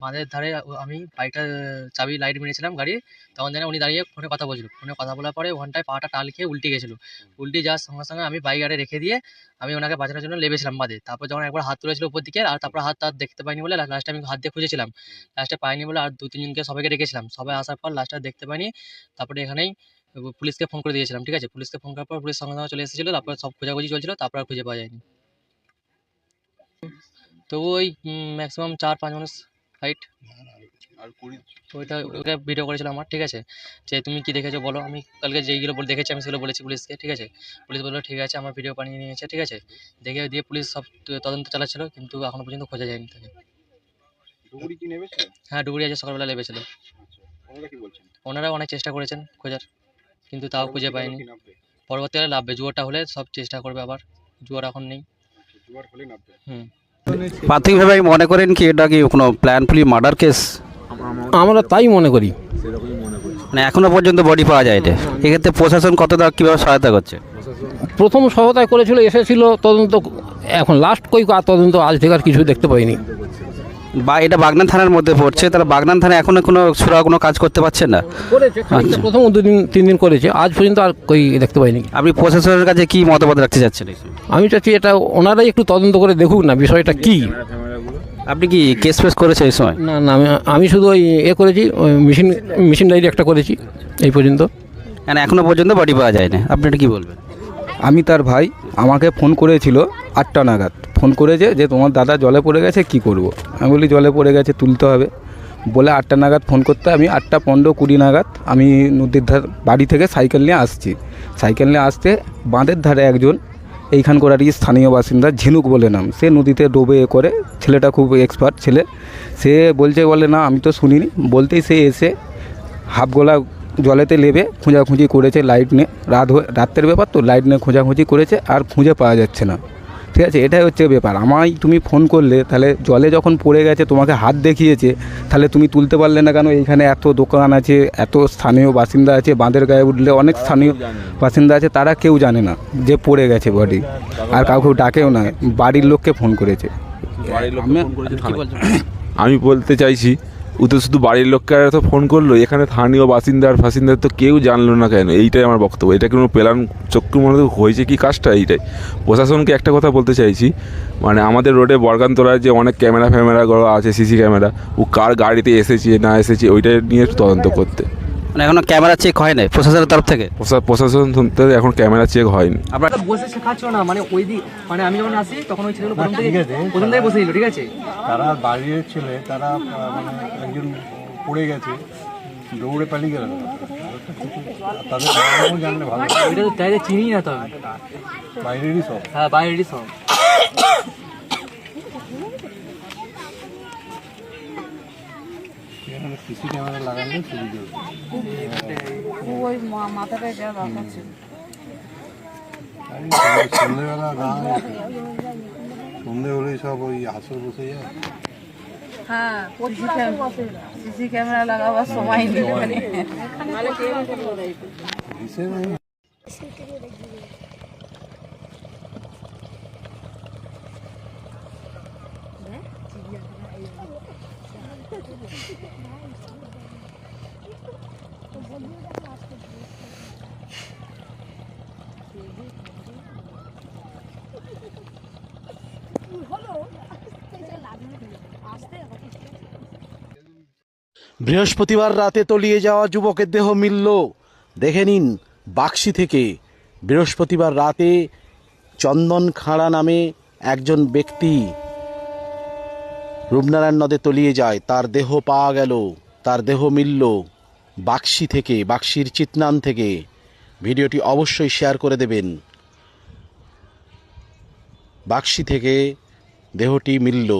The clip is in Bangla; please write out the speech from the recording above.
বাঁধের ধারে আমি বাইকটা চাবি লাইট মেরেছিলাম গাড়ির, তখন জানি উনি দাঁড়িয়ে ফোনে কথা বলছিল। ফোনে কথা বলার পরে ওখানটায় পাটা টাল খেয়ে উল্টে গেছিলো। উল্টে যাওয়ার সঙ্গে সঙ্গে আমি বাইক আরে রেখে দিয়ে আমি ওনাকে বাঁচানোর জন্য লেবেছিলাম বাঁধে। তারপর যখন একবার হাত তুলেছিল উপর দিকে, আর তারপর হাত আর দেখতে পাইনি বলে লাস্টে আমি হাত দিয়ে খুঁজেছিলাম। লাস্টে পাইনি বলে আর ২-৩ জনকে সবাইকে রেখেছিলাম। সবাই আসার পর লাস্টে আর দেখতে পাইনি। তারপরে এখানেই পুলিশকে ফোন করে দিয়েছিলাম। ঠিক আছে? পুলিশকে ফোন করার পর পুলিশ সঙ্গে সঙ্গে চলে এসেছিলো। তারপরে সব খোঁজাখুঁজি চলছিল। তারপর আর খুঁজে পাওয়া যায়নি। তবু ওই ম্যাক্সিমাম ৪-৫ মানুষ হাইট। ওইটা ভিডিও করেছিল আমার। ঠিক আছে? যে তুমি কি দেখেছো বলো। আমি কালকে যেইগুলো দেখেছি আমি সেগুলো বলেছি পুলিশকে। ঠিক আছে? পুলিশ বললো ঠিক আছে, আমার ভিডিও বানিয়ে নিয়েছে। ঠিক আছে? দেখে দিয়ে পুলিশ সব তদন্ত চালাচ্ছিল, কিন্তু এখনো পর্যন্ত খোঁজা যায়নি তাকে। হ্যাঁ, ডুবুরি আজকে সকালবেলা লেবেছিল। ওনারা অনেক চেষ্টা করেছেন খোঁজার, কিন্তু তাও খুঁজে পায়নি। পরবর্তীকালে নামবে, জোয়ারটা হলে সব চেষ্টা করবে আবার। জোয়ার এখন নেই। হুম। প্রাথমিকভাবে মনে করেন কি এটা কি কোনো প্ল্যানফুলি মার্ডার কেস? আমরা তাই মনে করি। মানে এখনো পর্যন্ত বডি পাওয়া যায়নি। এক্ষেত্রে প্রশাসন কতটা কীভাবে সহায়তা করছে? প্রথম সহায়তা করেছিল, এসেছিল তদন্ত। এখন লাস্ট কই তদন্ত আজ থেকে আর কিছু দেখতে পাইনি। বা এটা বাগনান থানার মধ্যে পড়ছে, তারা বাগনান থানায় এখনো কোনো সুরা কোনো কাজ করতে পারছেন না? করেছে, প্রথম 2-3 দিন করেছে, আজ পর্যন্ত আর কই দেখতে পাইনি। আপনি প্রশাসনের কাছে কি মতামত রাখতে চাচ্ছেন? আমি চাচ্ছি এটা ওনারাই একটু তদন্ত করে দেখুক না বিষয়টা কি। আপনি কি কেস ফেস করেছে এই সময়? না না, আমি শুধু ওই করেছি, ওই মেশিন ডায়েরি একটা করেছি এই পর্যন্ত। কেন এখনো পর্যন্ত বডি পাওয়া যায়নি? আপনি এটা কি বলবেন? আমি তার ভাই, আমাকে ফোন করেছিল 8টা নাগাদ। ফোন করেছে যে তোমার দাদা জলে পড়ে গেছে, কি করব। আমি বলি জলে পড়ে গেছে, তুলতে হবে বলে 8টা নাগাদ ফোন করতে আমি 8টা 15-20 নাগাদ আমি নদীর ধার বাড়ি থেকে সাইকেল নিয়ে আসছি। সাইকেল নিয়ে আসতে বাঁধের ধারে একজন এইখানকারই স্থানীয় বাসিন্দা, ঝিনুক বলে নাম, সে নদীতে ডোবে করে, ছেলেটা খুব এক্সপার্ট ছেলে। সে বলে না আমি তো শুনিনি, বলতেই সে এসে হাফ গোলা জলেতে নেবে খোঁজাখুঁজি করেছে লাইট নিয়ে। রাতের ব্যাপার তো, লাইট নিয়ে খোঁজাখুঁজি করেছে, আর খুঁজে পাওয়া যাচ্ছে না। ঠিক আছে, এটাই হচ্ছে ব্যাপার। আমায় তুমি ফোন করলে, তাহলে জলে যখন পড়ে গেছে তোমাকে হাত দেখিয়েছে, তাহলে তুমি তুলতে পারলে না কেন? এইখানে এত দোকান আছে, এত স্থানীয় বাসিন্দা আছে, বাঁধের গায়ে উঠলে অনেক স্থানীয় বাসিন্দা আছে, তারা কেউ জানে না যে পড়ে গেছে বডি, আর কাউকে ডাকেও না, বাড়ির লোককে ফোন করেছে। আমি বলতে চাইছি, ও তো শুধু বাড়ির লোককে তো ফোন করলো, এখানে স্থানীয় বাসিন্দার তো কেউ জানলো না কেন? এইটাই আমার বক্তব্য। এটা কোনো প্ল্যান চক্রের মধ্যে হয়েছে কি কাজটা? এইটাই প্রশাসনকে একটা কথা বলতে চাইছি, মানে আমাদের রোডে বর্গান্তরায় যে অনেক ক্যামেরাগুলো আছে, সিসি ক্যামেরা, ও কার গাড়িতে এসেছে না এসেছে ওইটা নিয়ে একটু তদন্ত করতে। মানে এখনো ক্যামেরা চেক হয় না প্রশাসনের তরফ থেকে? প্রশাসন শুনতে এখন ক্যামেরা চেক হয়নি। আপনারা বসে শেখাচ্ছ না, মানে ওই দিক, মানে আমি যখন আসি তখন ওই ছেলেগুলো প্রথম থেকে বসে ছিল। ঠিক আছে? তারা বাড়ির ছেলে, তারা মানে একজন পড়ে গেছে, দৌড়ে পালিয়ে গেল। তাদের বাবা-মাও জানলে ভালো। ওইটা তো তাই চিনি না তো, বাইরেরই সব। হ্যাঁ, বাইরেরই সব। এখানে সিসি ক্যামেরা লাগালে সুবিধা ওই মাথাটাই দেওয়া দরকার ছিল। সন্ধ্যেবেলা সন্ধ্যে হলেই সব ওই আসর বসে যায়। হ্যাঁ, সিসি ক্যামেরা লাগাবার সময় নেই। বৃহস্পতিবার রাতে তলিয়ে যাওয়া যুবকের দেহ মিলল, দেখে নিন বাক্সি থেকে। বৃহস্পতিবার রাতে চন্দন খাঁড়া নামে একজন ব্যক্তি রূপনারায়ণ নদে তলিয়ে যায়, তার দেহ পাওয়া গেল, তার দেহ মিলল বাক্সি থেকে, বাক্সির চিতনান থেকে। ভিডিওটি অবশ্যই শেয়ার করে দেবেন। বাক্সি থেকে দেহটি মিলল।